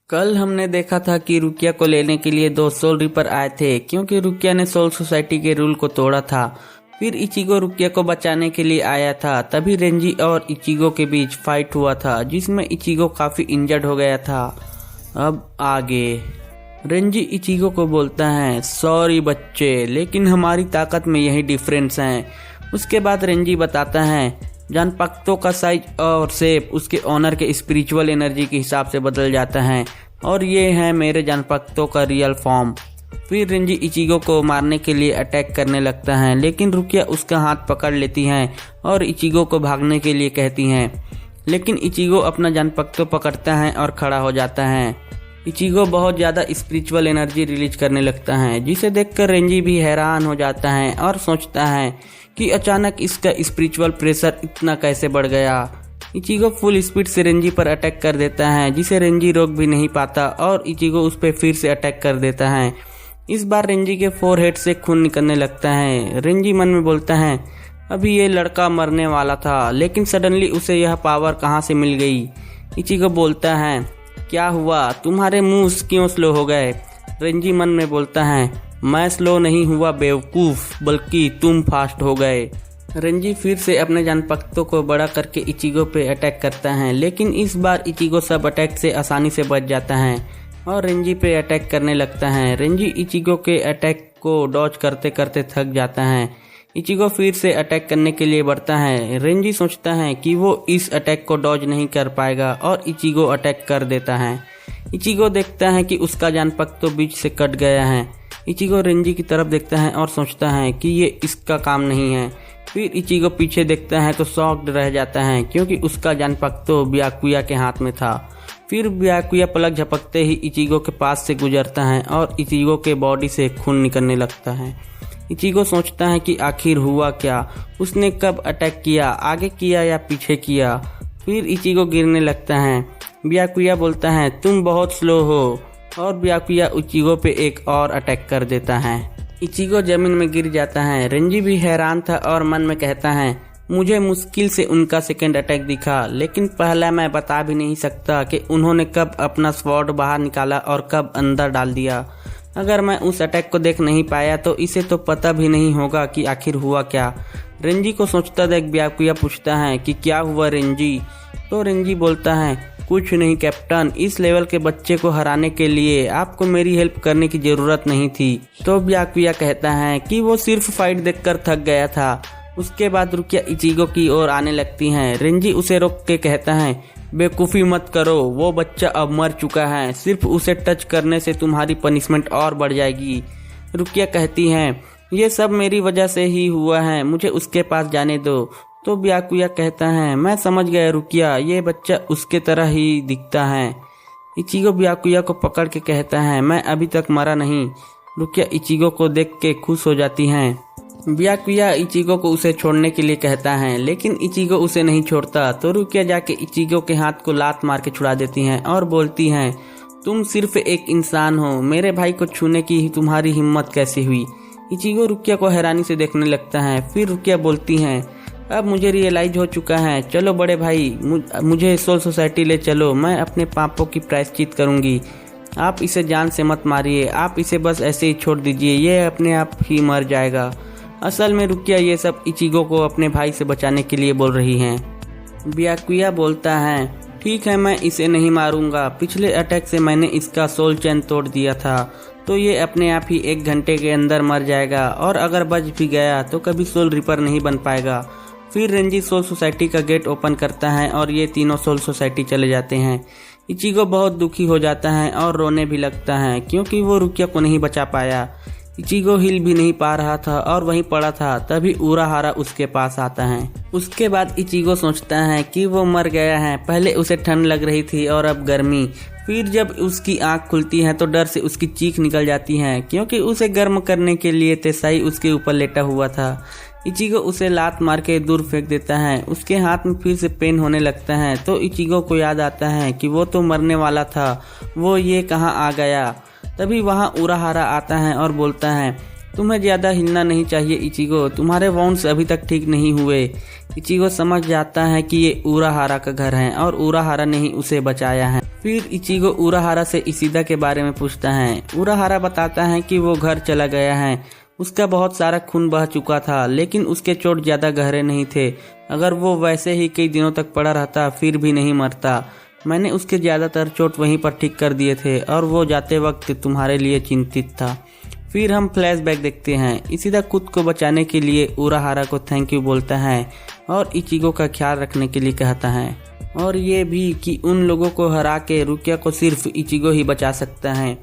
कल हमने देखा था कि रुकिया को लेने के लिए दो सोल रिपर आए थे क्योंकि रुकिया ने सोल सोसाइटी के रूल को तोड़ा था। फिर इचिगो रुकिया को बचाने के लिए आया था। तभी रेंजी और इचिगो के बीच फाइट हुआ था जिसमें इचिगो काफी इंजर्ड हो गया था। अब आगे रेंजी इचिगो को बोलता है, सॉरी बच्चे, लेकिन हमारी ताकत में यही डिफरेंस है। उसके बाद रेंजी बताता है जानपक्तो का साइज और शेप उसके ऑनर के स्पिरिचुअल एनर्जी के हिसाब से बदल जाता है और ये है मेरे जानपक्तो का रियल फॉर्म। फिर रेंजी इचिगो को मारने के लिए अटैक करने लगता है, लेकिन रुकिया उसका हाथ पकड़ लेती हैं और इचिगो को भागने के लिए कहती हैं, लेकिन इचिगो अपना जानपक्तो पकड़ता है और खड़ा हो जाता है। इचिगो बहुत ज़्यादा स्पिरिचुअल एनर्जी रिलीज करने लगता है जिसे देखकर रेंजी भी हैरान हो जाता है और सोचता है कि अचानक इसका स्पिरिचुअल प्रेशर इतना कैसे बढ़ गया। इचिगो फुल स्पीड से रेंजी पर अटैक कर देता है जिसे रेंजी रोक भी नहीं पाता और इचिगो उस पर फिर से अटैक कर देता है। इस बार रेंजी के फोरहेड से खून निकलने लगता है। रेंजी मन में बोलता है अभी ये लड़का मरने वाला था, लेकिन सडनली उसे यह पावर कहाँ से मिल गई। इचिगो बोलता है क्या हुआ, तुम्हारे मूव क्यों स्लो हो गए। रेंजी मन में बोलता है मैं स्लो नहीं हुआ बेवकूफ, बल्कि तुम फास्ट हो गए। रेंजी फिर से अपने जानपक्तों को बड़ा करके इचिगो पे अटैक करता है, लेकिन इस बार इचिगो सब अटैक से आसानी से बच जाता है और रेंजी पे अटैक करने लगता है। रेंजी इचिगो के अटैक को डॉज करते करते थक जाता है। इचिगो फिर से अटैक करने के लिए बढ़ता है। रेंजी सोचता है कि वो इस अटैक को डॉज नहीं कर पाएगा और इचिगो अटैक कर देता है। इचिगो देखता है कि उसका जानपक्तो बीच से कट गया है। इचिगो रेंजी की तरफ देखता है और सोचता है कि ये इसका काम नहीं है। फिर इचिगो पीछे देखता है तो शॉक्ड रह जाता है क्योंकि उसका जानपक्तो ब्याकुया के हाथ में था। फिर ब्याकुया पलक झपकते ही इचिगो के पास से गुजरता है और इचिगो के बॉडी से खून निकलने लगता है। इचिगो सोचता है कि आखिर हुआ क्या, उसने कब अटैक किया, आगे किया या पीछे किया। फिर इचिगो गिरने लगता है। ब्याकुया बोलता है तुम बहुत स्लो हो और ब्याकुया इचिगो पे एक और अटैक कर देता है। इचिगो जमीन में गिर जाता है। रेंजी भी हैरान था और मन में कहता है मुझे मुश्किल से उनका सेकेंड अटैक दिखा, लेकिन पहला मैं बता भी नहीं सकता कि उन्होंने कब अपना स्वॉर्ड बाहर निकाला और कब अंदर डाल दिया। अगर मैं उस अटैक को देख नहीं पाया तो इसे तो पता भी नहीं होगा कि आखिर हुआ क्या। रेंजी को सोचता देख ब्याकुया पूछता है कि क्या हुआ रेंजी। तो रेंजी बोलता है कुछ नहीं कैप्टन, इस लेवल के बच्चे को हराने के लिए आपको मेरी हेल्प करने की जरूरत नहीं थी। तो ब्याकुया कहता है कि वो सिर्फ फाइट देखकर थक गया था। उसके बाद रुकिया इचिगो की ओर आने लगती हैं। रेंजी उसे रोक के कहता है बेवकूफ़ी मत करो, वो बच्चा अब मर चुका है, सिर्फ उसे टच करने से तुम्हारी पनिशमेंट और बढ़ जाएगी। रुकिया कहती है ये सब मेरी वजह से ही हुआ है, मुझे उसके पास जाने दो। तो ब्याकुया कहता है मैं समझ गया रुकिया, ये बच्चा उसके तरह ही दिखता है। इचिगो ब्याकुया को पकड़ के कहता है मैं अभी तक मरा नहीं। रुकिया इचिगो को देख के खुश हो जाती हैं। ब्याकुया इचिगो को उसे छोड़ने के लिए कहता है, लेकिन इचिगो उसे नहीं छोड़ता। तो रुकिया जाके इचिगो के हाथ को लात मार के छुड़ा देती हैं और बोलती हैं तुम सिर्फ एक इंसान हो, मेरे भाई को छूने की तुम्हारी हिम्मत कैसे हुई। इचिगो रुकिया को हैरानी से देखने लगता है। फिर रुकिया बोलती हैं अब मुझे रियलाइज हो चुका है, चलो बड़े भाई मुझे सोल सोसाइटी ले चलो, मैं अपने पापों की प्रायश्चित करूंगी। आप इसे जान से मत मारिए, आप इसे बस ऐसे ही छोड़ दीजिए, ये अपने आप ही मर जाएगा। असल में रुकिया ये सब इचिगो को अपने भाई से बचाने के लिए बोल रही हैं। ब्याकुया बोलता है ठीक है मैं इसे नहीं मारूंगा, पिछले अटैक से मैंने इसका सोल चैन तोड़ दिया था, तो ये अपने आप ही 1 घंटे के अंदर मर जाएगा और अगर बच भी गया तो कभी सोल रिपर नहीं बन पाएगा। फिर रेंजी सोल सोसाइटी का गेट ओपन करता है और ये तीनों सोल सोसाइटी चले जाते हैं। इचिगो बहुत दुखी हो जाता है और रोने भी लगता है क्योंकि वो रुकिया को नहीं बचा पाया। इचिगो हिल भी नहीं पा रहा था और वहीं पड़ा था। तभी उराहारा उसके पास आता है। उसके बाद इचिगो सोचता है कि वो मर गया है, पहले उसे ठंड लग रही थी और अब गर्मी। फिर जब उसकी आंख खुलती है तो डर से उसकी चीख निकल जाती है क्योंकि उसे गर्म करने के लिए तेसाई उसके ऊपर लेटा हुआ था। इचिगो उसे लात मार के दूर फेंक देता है। उसके हाथ में फिर से पेन होने लगता है तो इचिगो को याद आता है कि वो तो मरने वाला था, वो ये कहाँ आ गया। तभी वहाँ उराहारा आता है और बोलता है तुम्हें ज्यादा हिलना नहीं चाहिए इचिगो, तुम्हारे वाउंड्स अभी तक ठीक नहीं हुए। इचिगो समझ जाता है कि ये उराहारा का घर है और उराहारा ने ही उसे बचाया है। फिर इचिगो उराहारा से इशिदा के बारे में पूछता है। उराहारा बताता है कि वो घर चला गया है, उसका बहुत सारा खून बह चुका था, लेकिन उसके चोट ज्यादा गहरे नहीं थे। अगर वो वैसे ही कई दिनों तक पड़ा रहता फिर भी नहीं मरता। मैंने उसके ज्यादातर चोट वहीं पर ठीक कर दिए थे और वो जाते वक्त तुम्हारे लिए चिंतित था। फिर हम फ्लैशबैक देखते हैं। इशिदा खुद को बचाने के लिए उराहारा को थैंक यू बोलता है और इचिगो का ख्याल रखने के लिए कहता है, और ये भी कि उन लोगों को हरा के रुकिया को सिर्फ इचिगो ही बचा सकता है।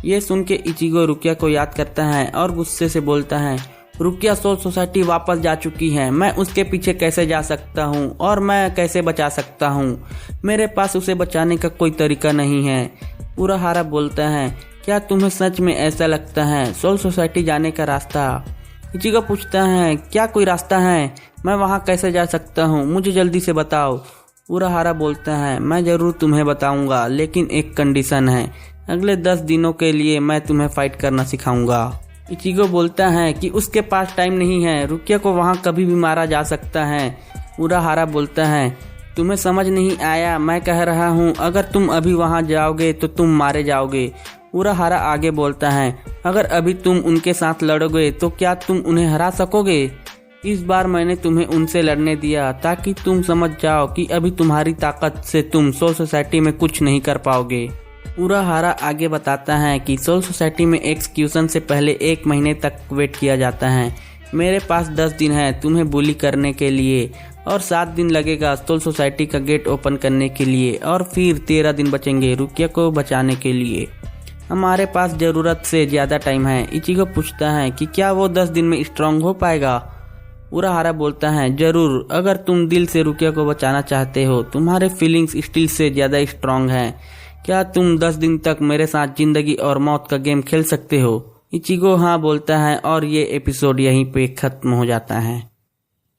ये सुन के इचिगो रुकिया को याद करता है और गुस्से से बोलता है, रुकिया सोल सोसाइटी वापस जा चुकी है, मैं उसके पीछे कैसे जा सकता हूँ और मैं कैसे बचा सकता हूँ? मेरे पास उसे बचाने का कोई तरीका नहीं है। उराहारा बोलता है, क्या तुम्हें सच में ऐसा लगता है? सोल सोसाइटी जाने का रास्ता? इचिगो पूछता है, क्या कोई रास्ता है? मैं वहाँ कैसे जा सकता हूँ? मुझे जल्दी से बताओ। उराहारा बोलता है, मैं जरूर तुम्हें बताऊंगा, लेकिन एक कंडीशन है। अगले 10 दिनों के लिए मैं तुम्हें फाइट करना सिखाऊंगा। इचिगो बोलता है कि उसके पास टाइम नहीं है, रुकिया को वहाँ कभी भी मारा जा सकता है। उराहारा बोलता है, तुम्हें समझ नहीं आया? मैं कह रहा हूँ अगर तुम अभी वहाँ जाओगे तो तुम मारे जाओगे। उराहारा आगे बोलता है, अगर अभी तुम उनके साथ लड़ोगे तो क्या तुम उन्हें हरा सकोगे? इस बार मैंने तुम्हें उनसे लड़ने दिया ताकि तुम समझ जाओ कि अभी तुम्हारी ताकत से तुम सोल सोसाइटी में कुछ नहीं कर पाओगे। उराहारा आगे बताता है कि सोल सोसाइटी में एक्सक्यूशन से पहले 1 महीने तक वेट किया जाता है। मेरे पास 10 दिन है तुम्हें बुली करने के लिए और 7 दिन लगेगा सोल सोसाइटी का गेट ओपन करने के लिए और फिर 13 दिन बचेंगे रुकिया को बचाने के लिए। हमारे पास जरूरत से ज्यादा टाइम है। इचिगो पूछता है कि क्या वो 10 दिन में स्ट्रांग हो पाएगा? उराहारा बोलता है, जरूर, अगर तुम दिल से रुकिया को बचाना चाहते हो। तुम्हारे फीलिंग्स स्टील से ज्यादा स्ट्रांग हैं। क्या तुम 10 दिन तक मेरे साथ जिंदगी और मौत का गेम खेल सकते हो? इचिगो हाँ बोलता है और ये एपिसोड यहीं पे खत्म हो जाता है।